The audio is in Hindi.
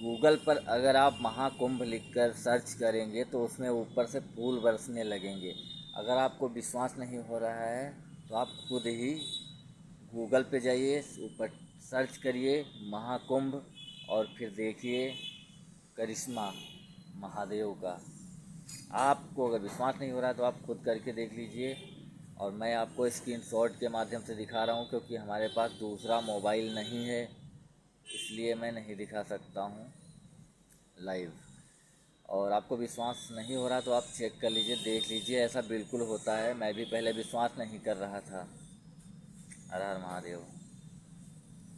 गूगल पर अगर आप महाकुंभ लिखकर सर्च करेंगे तो उसमें ऊपर से फूल बरसने लगेंगे। अगर आपको विश्वास नहीं हो रहा है तो आप खुद ही गूगल पे जाइए, ऊपर सर्च करिए महाकुंभ और फिर देखिए करिश्मा महादेव का। आपको अगर विश्वास नहीं हो रहा तो आप खुद करके देख लीजिए। और मैं आपको स्क्रीनशॉट के माध्यम से दिखा रहा हूँ, क्योंकि हमारे पास दूसरा मोबाइल नहीं है, इसलिए मैं नहीं दिखा सकता हूँ लाइव। और आपको विश्वास नहीं हो रहा तो आप चेक कर लीजिए, देख लीजिए, ऐसा बिल्कुल होता है। मैं भी पहले विश्वास नहीं कर रहा था। हर हर महादेव।